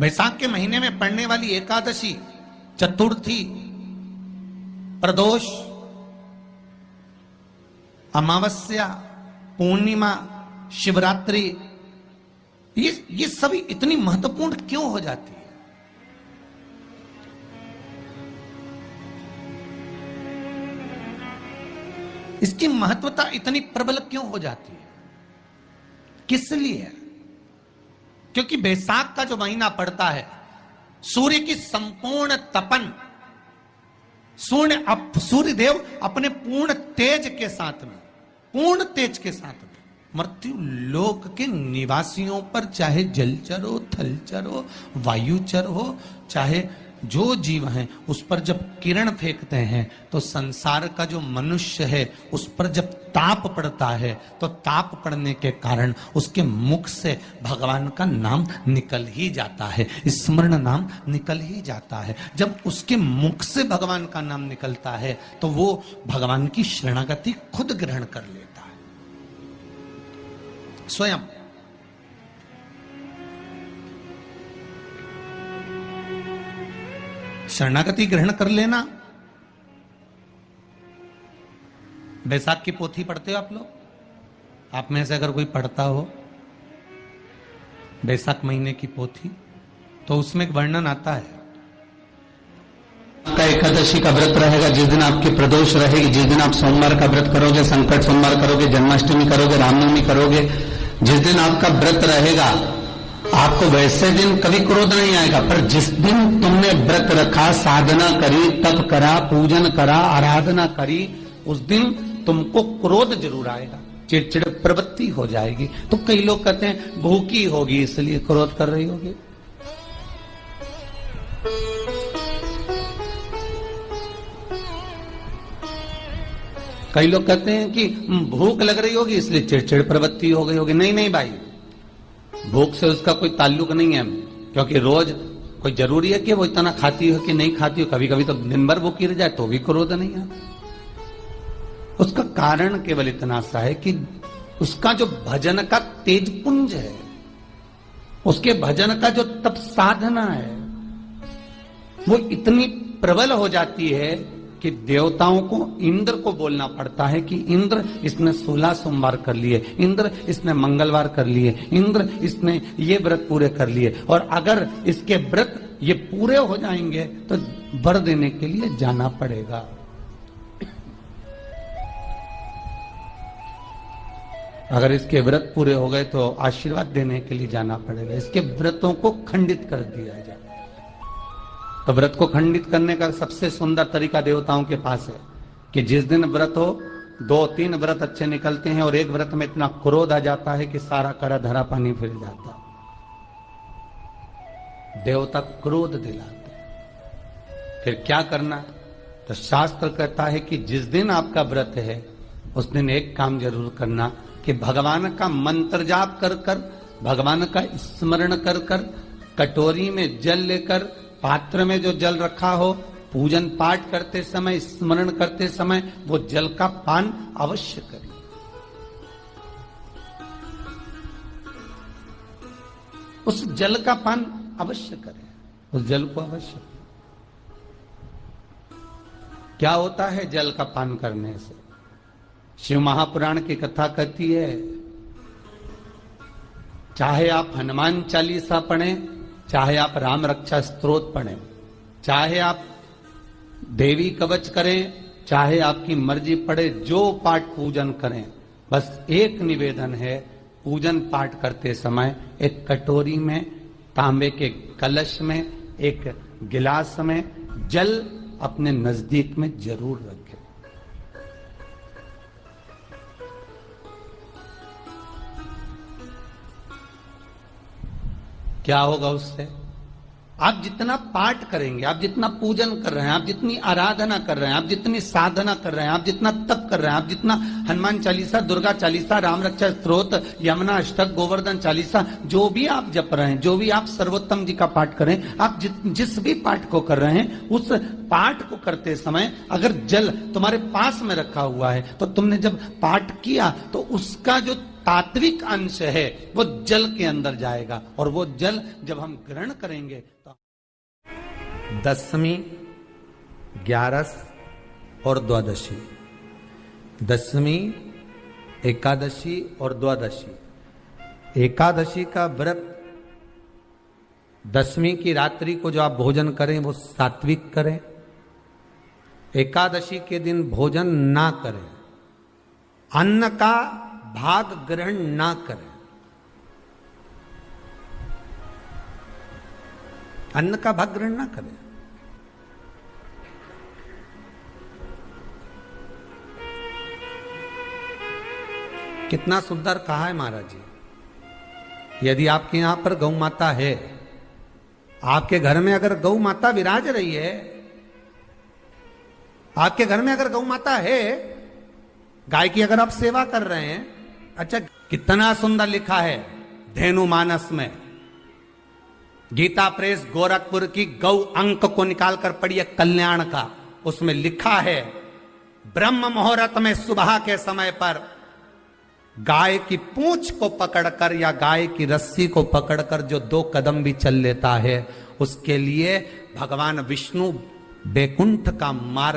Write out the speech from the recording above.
वैशाख के महीने में पड़ने वाली एकादशी, चतुर्थी, प्रदोष, अमावस्या, पूर्णिमा, शिवरात्रि, ये सभी इतनी महत्वपूर्ण क्यों हो जाती है? इसकी महत्वता इतनी प्रबल क्यों हो जाती है? किस लिए? क्योंकि बैसाख का जो महीना पड़ता है, सूर्य की संपूर्ण तपन, सूर्य देव अपने पूर्ण तेज के साथ में, पूर्ण तेज के साथ में मृत्यु लोक के निवासियों पर, चाहे जलचर हो, थलचर हो, वायुचर हो, चाहे जो जीव हैं, उस पर जब किरण फेंकते हैं तो संसार का जो मनुष्य है उस पर जब ताप पड़ता है तो ताप पड़ने के कारण उसके मुख से भगवान का नाम निकल ही जाता है, स्मरण नाम निकल ही जाता है। जब उसके मुख से भगवान का नाम निकलता है तो वो भगवान की शरणागति खुद ग्रहण कर लेता है स्वयं। शरणागति ग्रहण कर लेना। बैसाख की पोथी पढ़ते हो आप लोग? आप में से अगर कोई पढ़ता हो बैसाख महीने की पोथी, तो उसमें एक वर्णन आता है। आपका एकादशी का व्रत रहेगा, जिस दिन आपकी प्रदोष रहेगी, जिस दिन आप सोमवार का व्रत करोगे, संकट सोमवार करोगे, जन्माष्टमी करोगे, रामनवमी करोगे, जिस दिन आपका व्रत रहेगा, आपको वैसे दिन कभी क्रोध नहीं आएगा। पर जिस दिन तुमने व्रत रखा, साधना करी, तप करा, पूजन करा, आराधना करी, उस दिन तुमको क्रोध जरूर आएगा, चिड़चिड़ प्रवृत्ति हो जाएगी। तो कई लोग कहते हैं भूखी होगी इसलिए क्रोध कर रही होगी। कई लोग कहते हैं कि भूख लग रही होगी इसलिए चिड़चिड़ प्रवृत्ति हो गई होगी। नहीं नहीं भाई, भूख से उसका कोई ताल्लुक नहीं है, क्योंकि रोज कोई जरूरी है कि वो इतना खाती हो कि नहीं खाती हो। कभी कभी तो दिन भर भूखी रह जाए तो भी क्रोध नहीं है। उसका कारण केवल इतना सा है कि उसका जो भजन का तेज पुंज है, उसके भजन का जो तप साधना है, वो इतनी प्रबल हो जाती है कि देवताओं को, इंद्र को बोलना पड़ता है कि इंद्र इसने 16 सोमवार कर लिए, इंद्र इसने मंगलवार कर लिए, इंद्र इसने ये व्रत पूरे कर लिए, और अगर इसके व्रत ये पूरे हो जाएंगे तो वर देने के लिए जाना पड़ेगा। अगर इसके व्रत पूरे हो गए तो आशीर्वाद देने के लिए जाना पड़ेगा। इसके व्रतों को खंडित कर दिया जाए। तो व्रत को खंडित करने का सबसे सुंदर तरीका देवताओं के पास है कि जिस दिन व्रत हो, 2-3 व्रत अच्छे निकलते हैं और एक व्रत में इतना क्रोध आ जाता है कि सारा करा धरा पानी फिर जाता। देवता क्रोध दिलाते हैं। फिर क्या करना? तो शास्त्र कहता है कि जिस दिन आपका व्रत है उस दिन एक काम जरूर करना कि भगवान का मंत्र जाप कर कर, भगवान का स्मरण कर कर, कटोरी में जल लेकर, पात्र में जो जल रखा हो, पूजन पाठ करते समय, स्मरण करते समय वो जल का पान अवश्य करें। उस जल का पान अवश्य करें, उस जल को अवश्य। क्या होता है जल का पान करने से? शिव महापुराण की कथा कहती है, चाहे आप हनुमान चालीसा पढ़ें, चाहे आप राम रक्षा स्तोत्र पढ़ें, चाहे आप देवी कवच करें, चाहे आपकी मर्जी पड़े, जो पाठ पूजन करें, बस एक निवेदन है, पूजन पाठ करते समय एक कटोरी में, तांबे के कलश में, एक गिलास में जल अपने नजदीक में जरूर रखें। क्या होगा उससे? आप जितना पाठ करेंगे, आप जितना पूजन कर रहे हैं, आप जितनी आराधना कर रहे हैं, आप जितनी साधना कर रहे हैं, आप जितना तप कर रहे हैं, आप जितना हनुमान चालीसा, दुर्गा चालीसा, राम रक्षा स्तोत्र, यमुना अष्टक, गोवर्धन चालीसा, जो भी आप जप रहे हैं, जो भी आप सर्वोत्तम जी का पाठ करें, आप जिस भी पाठ को कर रहे हैं, उस पाठ को करते समय अगर जल तुम्हारे पास में रखा हुआ है तो तुमने जब पाठ किया तो उसका जो तात्विक अंश है वो जल के अंदर जाएगा, और वो जल जब हम ग्रहण करेंगे तो दशमी, ग्यारस और द्वादशी, दशमी, एकादशी और द्वादशी। एकादशी का व्रत, दशमी की रात्रि को जो आप भोजन करें वो सात्विक करें, एकादशी के दिन भोजन ना करें, अन्न का भाग ग्रहण ना करें, अन्न का भाग ग्रहण ना करें। कितना सुंदर कहा है महाराज जी। यदि आपके यहां पर गौ माता है, आपके घर में अगर गौ माता विराज रही है, आपके घर में अगर गौ माता है, गाय की अगर आप सेवा कर रहे हैं, अच्छा कितना सुंदर लिखा है धेनु मानस में, गीता प्रेस गोरखपुर की गौ अंक को निकालकर पढ़िए कल्याण का, उसमें लिखा है ब्रह्म मुहूर्त में सुबह के समय पर गाय की पूंछ को पकड़कर या गाय की रस्सी को पकड़कर जो 2 कदम भी चल लेता है, उसके लिए भगवान विष्णु बैकुंठ का मार्ग